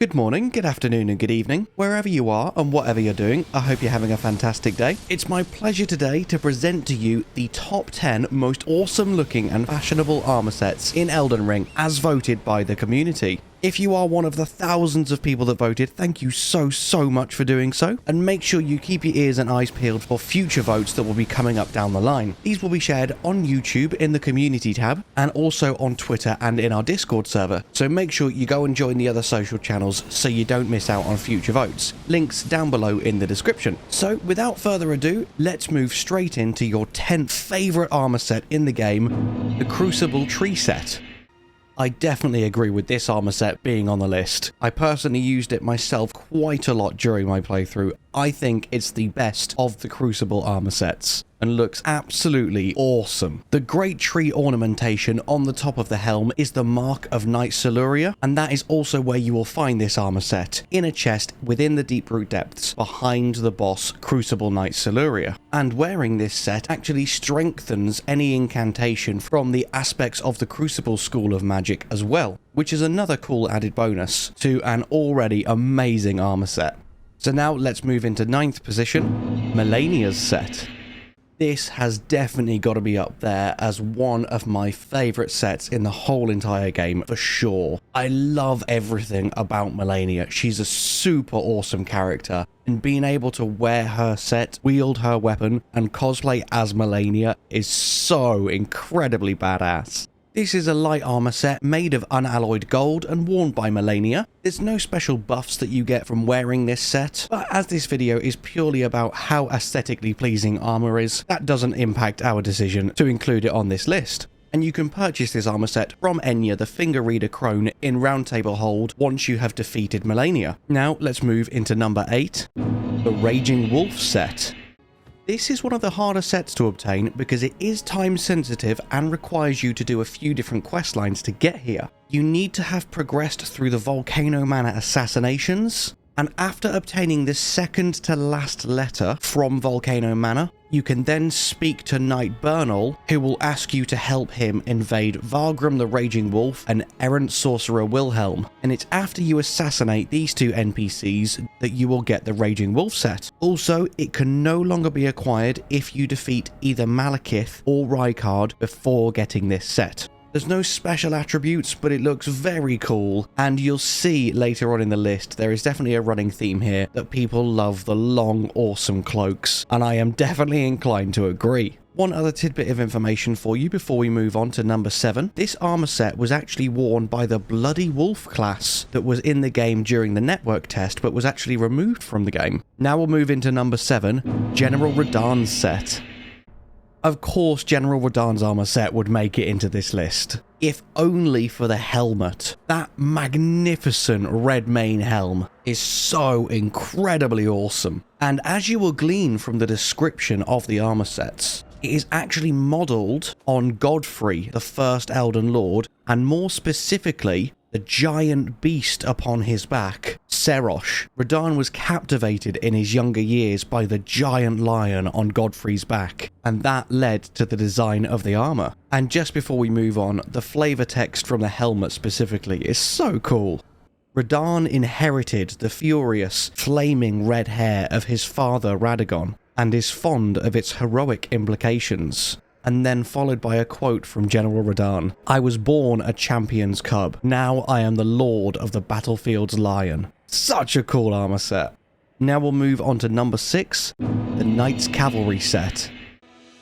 Good morning, good afternoon and good evening, wherever you are and whatever you're doing. I hope you're having a fantastic day. It's my pleasure today to present to you the top 10 most awesome looking and fashionable armor sets in Elden Ring as voted by the community. If you are one of the thousands of people that voted, thank you so much for doing so, and make sure you keep your ears and eyes peeled for future votes that will be coming up down the line. These will be shared on YouTube in the community tab, and also on Twitter and in our Discord server, so make sure you go and join the other social channels so you don't miss out on future votes. Links down below in the description. So without further ado, let's move straight into your 10th favourite armor set in the game, the Crucible Tree set. I definitely agree with this armor set being on the list. I personally used it myself quite a lot during my playthrough. I think it's the best of the Crucible armor sets and looks absolutely awesome. The great tree ornamentation on the top of the helm is the mark of Knight Siluria, and that is also where you will find this armor set, in a chest within the Deeproot Depths behind the boss Crucible Knight Siluria. And wearing this set actually strengthens any incantation from the aspects of the Crucible School of Magic as well, which is another cool added bonus to an already amazing armor set. So now let's move into 9th position, Malenia's set. This has definitely got to be up there as one of my favourite sets in the whole entire game for sure. I love everything about Malenia. She's a super awesome character, and being able to wear her set, wield her weapon, and cosplay as Malenia is so incredibly badass. This is a light armor set made of unalloyed gold and worn by Malenia. There's no special buffs that you get from wearing this set, but as this video is purely about how aesthetically pleasing armor is, that doesn't impact our decision to include it on this list. And you can purchase this armor set from Enya the Finger Reader Crone in Roundtable Hold once you have defeated Malenia. Now let's move into number 8, the Raging Wolf set. This is one of the harder sets to obtain because it is time sensitive and requires you to do a few different quest lines to get here. You need to have progressed through the Volcano Manor assassinations, and after obtaining the second to last letter from Volcano Manor, you can then speak to Knight Bernal, who will ask you to help him invade Vargrim the Raging Wolf and errant sorcerer Wilhelm, and it's after you assassinate these two NPCs that you will get the Raging Wolf set. Also, it can no longer be acquired if you defeat either Malekith or Rykard before getting this set. There's no special attributes, but it looks very cool, and you'll see later on in the list there is definitely a running theme here that people love the long, awesome cloaks, and I am definitely inclined to agree. One other tidbit of information for you before we move on to number 7. This armor set was actually worn by the Bloody Wolf class that was in the game during the network test, but was actually removed from the game. Now we'll move into number 7, General Radahn's set. Of course, General Radahn's armor set would make it into this list, if only for the helmet. That magnificent red mane helm is so incredibly awesome. And as you will glean from the description of the armor sets, it is actually modelled on Godfrey, the first Elden Lord, and more specifically, the giant beast upon his back, Serosh. Radahn was captivated in his younger years by the giant lion on Godfrey's back, and that led to the design of the armor. And just before we move on, the flavor text from the helmet specifically is so cool. Radahn inherited the furious, flaming red hair of his father Radagon, and is fond of its heroic implications. And then followed by a quote from General Radahn. "I was born a champion's cub. Now I am the lord of the battlefield's lion." Such a cool armor set. Now we'll move on to number 6, the Knight's Cavalry set.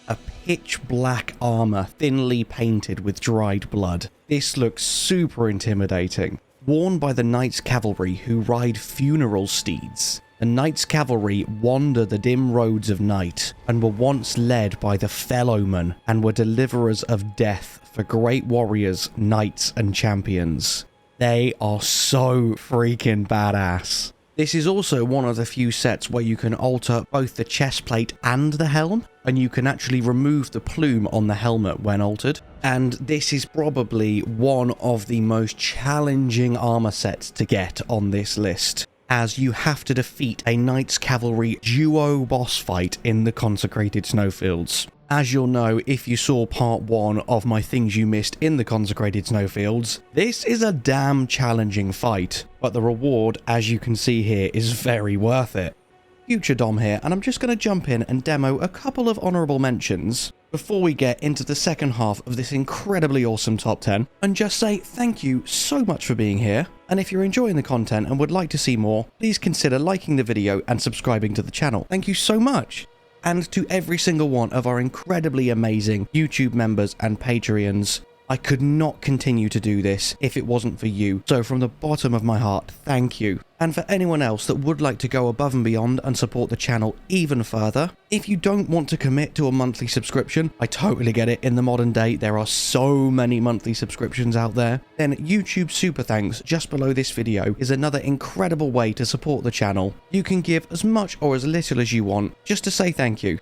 A pitch black armor thinly painted with dried blood. This looks super intimidating. Worn by the Knight's Cavalry who ride funeral steeds. The Knight's Cavalry wander the dim roads of night, and were once led by the Fellowmen, and were deliverers of death for great warriors, knights, and champions. They are so freaking badass. This is also one of the few sets where you can alter both the chest plate and the helm, and you can actually remove the plume on the helmet when altered. And this is probably one of the most challenging armor sets to get on this list. as you have to defeat a Knights Cavalry duo boss fight in the Consecrated Snowfields. As you'll know if you saw part 1 of my things you missed in the Consecrated Snowfields, this is a damn challenging fight, but the reward, as you can see here, is very worth it. Future Dom here, and I'm just going to jump in and demo a couple of honourable mentions before we get into the second half of this incredibly awesome top 10, and just say thank you so much for being here, and if you're enjoying the content and would like to see more, please consider liking the video and subscribing to the channel. Thank you so much! And to every single one of our incredibly amazing YouTube members and Patreons, I could not continue to do this if it wasn't for you, so from the bottom of my heart, thank you. And for anyone else that would like to go above and beyond and support the channel even further, if you don't want to commit to a monthly subscription, I totally get it, in the modern day there are so many monthly subscriptions out there, then YouTube Super Thanks just below this video is another incredible way to support the channel. You can give as much or as little as you want, just to say thank you.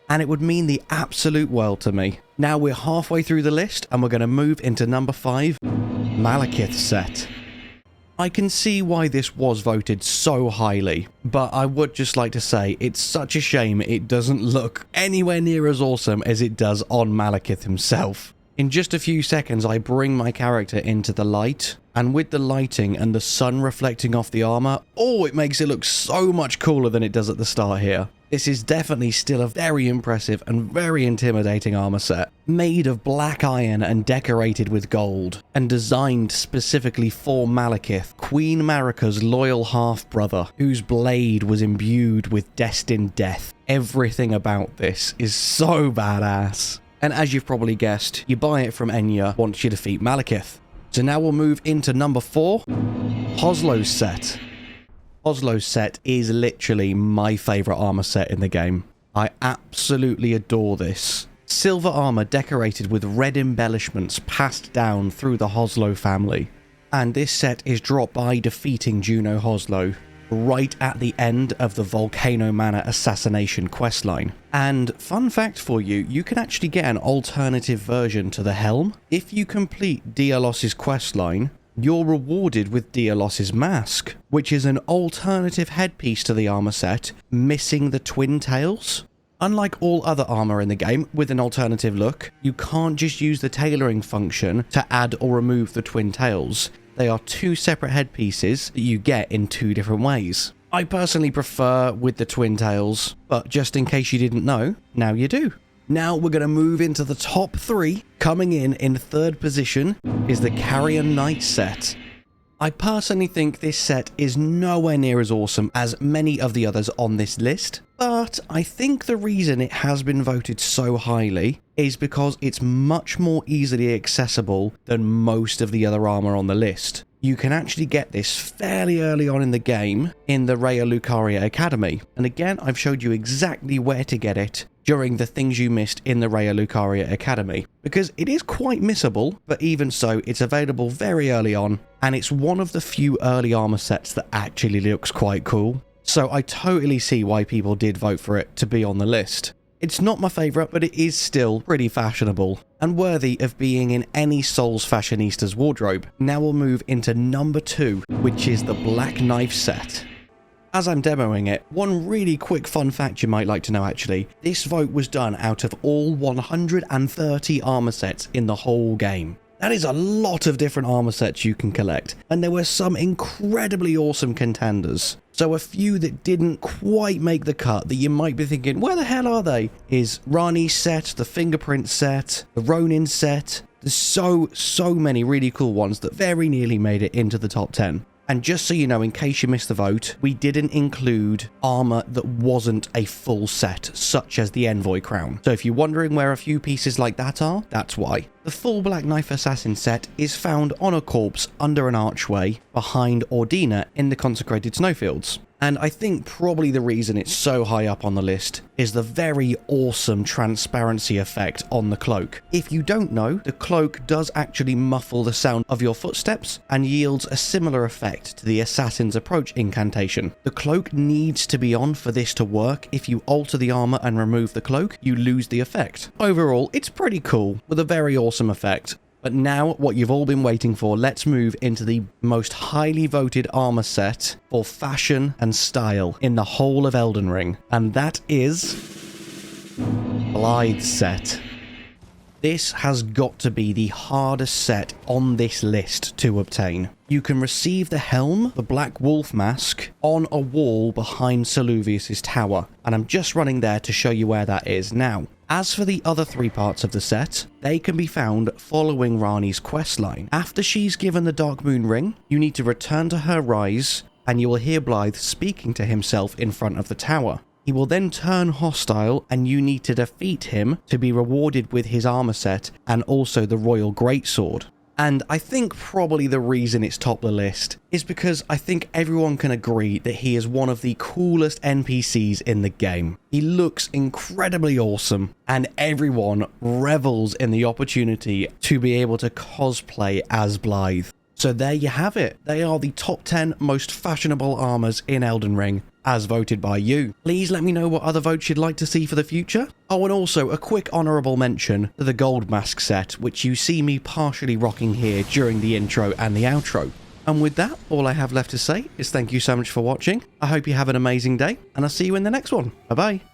And it would mean the absolute world to me. Now we're halfway through the list and we're going to move into number 5, Malekith set. I can see why this was voted so highly, but I would just like to say it's such a shame it doesn't look anywhere near as awesome as it does on Malekith himself. In just a few seconds I bring my character into the light, and with the lighting and the sun reflecting off the armour, oh, it makes it look so much cooler than it does at the start here. This is definitely still a very impressive and very intimidating armor set, made of black iron and decorated with gold, and designed specifically for Malekith, Queen Marika's loyal half-brother, whose blade was imbued with destined death. Everything about this is so badass. And as you've probably guessed, you buy it from Enya once you defeat Malekith. So now we'll move into number 4, Hoslo's set. Hoslo's set is literally my favourite armour set in the game. I absolutely adore this. Silver armour decorated with red embellishments passed down through the Hoslo family. And this set is dropped by defeating Juno Hoslo right at the end of the Volcano Manor assassination questline. And fun fact for you, you can actually get an alternative version to the helm. If you complete Dialos's questline, you're rewarded with Dialos's mask, which is an alternative headpiece to the armor set, missing the twin tails. Unlike all other armor in the game with an alternative look, you can't just use the tailoring function to add or remove the twin tails. They are 2 separate headpieces that you get in 2 different ways. I personally prefer with the twin tails, but just in case you didn't know, now you do. Now we're going to move into the top 3. Coming in 3rd position is the Carrion Knight set. I personally think this set is nowhere near as awesome as many of the others on this list, but I think the reason it has been voted so highly is because it's much more easily accessible than most of the other armor on the list. You can actually get this fairly early on in the game in the Raya Lucaria Academy, and again I've showed you exactly where to get it during the things you missed in the Raya Lucaria Academy, because it is quite missable, but even so it's available very early on, and it's one of the few early armor sets that actually looks quite cool. So I totally see why people did vote for it to be on the list. It's not my favourite, but it is still pretty fashionable and worthy of being in any Souls Fashionista's wardrobe. Now we'll move into number 2, which is the Black Knife set. As I'm demoing it, one really quick fun fact you might like to know actually, this vote was done out of all 130 armor sets in the whole game. That is a lot of different armor sets you can collect, and there were some incredibly awesome contenders. So a few that didn't quite make the cut that you might be thinking, where the hell are they? Is Rani's set, the Fingerprint set, the Ronin set. There's so many really cool ones that very nearly made it into the top 10. And just so you know, in case you missed the vote, we didn't include armor that wasn't a full set, such as the Envoy Crown. So if you're wondering where a few pieces like that are, that's why. The full Black Knife Assassin set is found on a corpse under an archway behind Ordina in the Consecrated Snowfields. And I think probably the reason it's so high up on the list is the very awesome transparency effect on the cloak. If you don't know, the cloak does actually muffle the sound of your footsteps and yields a similar effect to the Assassin's Approach incantation. The cloak needs to be on for this to work. If you alter the armor and remove the cloak, you lose the effect. Overall, it's pretty cool with a very awesome effect. But now, what you've all been waiting for, let's move into the most highly voted armor set for fashion and style in the whole of Elden Ring. And that is Bleed set. This has got to be the hardest set on this list to obtain. You can receive the helm, the Black Wolf mask, on a wall behind Saluvius' tower, and I'm just running there to show you where that is now. As for the other 3 parts of the set, they can be found following Ranni's questline. After she's given the Dark Moon Ring, you need to return to her rise, and you will hear Blaidd speaking to himself in front of the tower. He will then turn hostile, and you need to defeat him to be rewarded with his armor set and also the Royal Greatsword. And I think probably the reason it's top the list is because I think everyone can agree that he is one of the coolest NPCs in the game. He looks incredibly awesome, and everyone revels in the opportunity to be able to cosplay as Blaidd. So there you have it. They are the top 10 most fashionable armors in Elden Ring, as voted by you. Please let me know what other votes you'd like to see for the future. Oh, and also a quick honourable mention to the gold mask set, which you see me partially rocking here during the intro and the outro. And with that, all I have left to say is thank you so much for watching. I hope you have an amazing day, and I'll see you in the next one. Bye bye.